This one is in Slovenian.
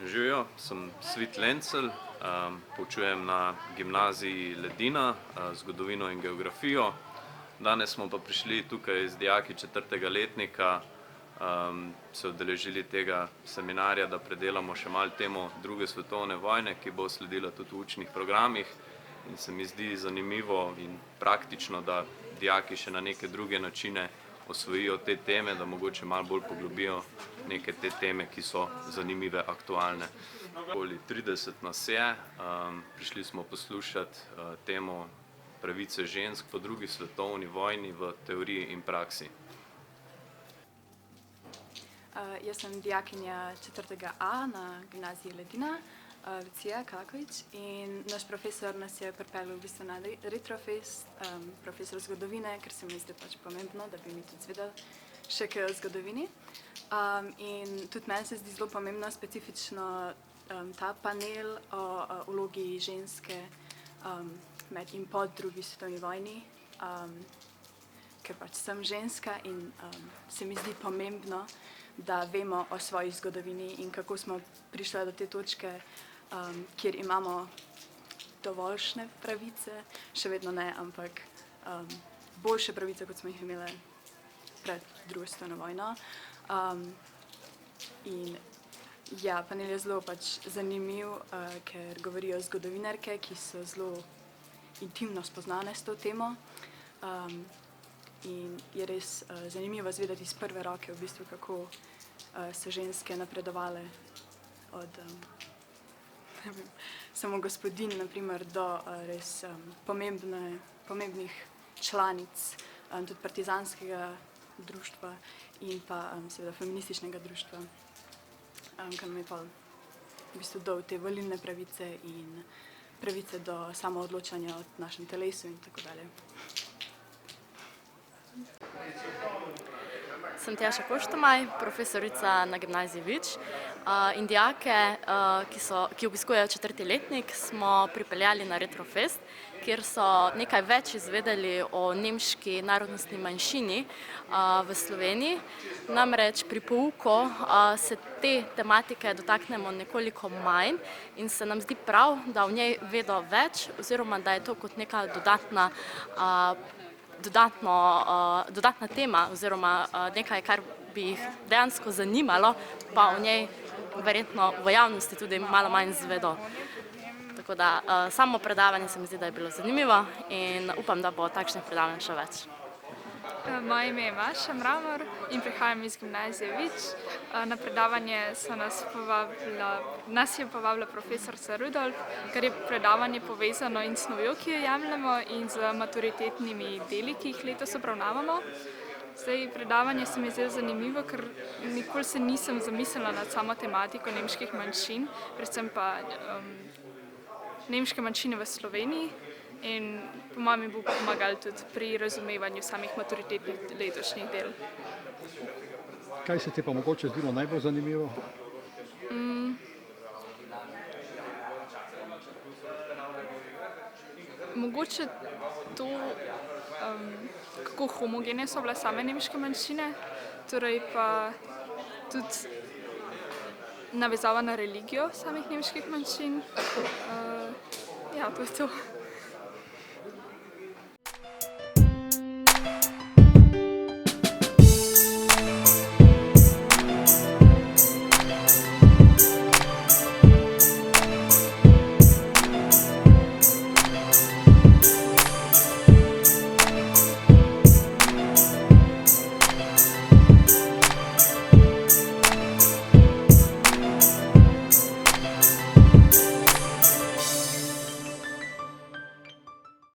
Živijo, sem Svit Lencelj, poučujem na gimnaziji Ledina, zgodovino in geografijo. Danes smo pa prišli tukaj z dijaki 4. letnika, se udeležili tega seminarja, da predelamo še malo temo druge svetovne vojne, ki bo sledila tudi v učnih programih. In se mi zdi zanimivo in praktično, da dijaki še na neke druge načine osvojijo te teme, da mogoče malo bolj poglobijo neke te teme, ki so zanimive, aktualne. Okoli 30 nas je, prišli smo poslušati temo pravice žensk po drugi svetovni vojni v teoriji in praksi. Jaz sem dijakinja 4.A na gimnaziji Ledina, Lucija Kakovič, in naš profesor nas je pripeljal v bistvu na Retrofest, profesor zgodovine, ker se mi zdi pač pomembno, da bi mi tudi izvedeli še kaj o zgodovini. In tudi meni se zdi zelo pomembno specifično ta panel o vlogi ženske med in po drugi svetovni vojni, ker pač sem ženska in se mi zdi pomembno, da vemo o svoji zgodovini in kako smo prišli do te točke, kjer imamo dovoljšne pravice, še vedno ne, ampak boljše pravice, kot smo jih imeli pred drugo svetovno vojno. In ja, panel je zelo pač zanimiv, ker govorijo zgodovinarke, ki so zelo intimno spoznane s to temo. In je res zanimivo izvedeti iz prve roke, v bistvu, kako so ženske napredovale od samo gospodinj, naprimer, do res pomembnih članic tudi partizanskega društva in pa seveda feminističnega društva, kar nam je pa v bistvu dal te volilne pravice in pravice do samoodločanja o našem telesu in tako dalje. Sem Tjaša Koštomaj, profesorica na gimnaziji Vič, in dijake, ki obiskujejo 4. letnik, smo pripeljali na Retrofest, kjer so nekaj več izvedeli o nemški narodnostni manjšini v Sloveniji. Namreč pri pouku se te tematike dotaknemo nekoliko manj in se nam zdi prav, da o njej vedo več, oziroma da je to kot neka dodatna tema oziroma nekaj, kar bi jih dejansko zanimalo, pa o njej verjetno v javnosti tudi malo manj izvedo. Tako da samo predavanje se mi zdi, da je bilo zanimivo in upam, da bo takšnih predavanj še več. Moje ime je Maša Mramor in prihajam iz gimnazije Vič. Na predavanje nas je povabila profesorica Rudolf, ker je predavanje povezano in s snovjo, ki jo jemljemo, in z maturitetnimi deli, ki jih letos obravnavamo. Predavanje se mi zdi zanimivo, ker nikoli se nisem zamislila nad samo tematiko nemških manjšin, predvsem pa nemške manjšine v Sloveniji. In po mojem bo pomagalo tudi pri razumevanju samih maturitetnih letošnjih del. Kaj se ti pa mogoče zdelo najbolj zanimivo? Mogoče to, kako homogene so bile same nemške manjšine, torej pa tudi navezava na religijo samih nemških manjšin. Ja, to je to.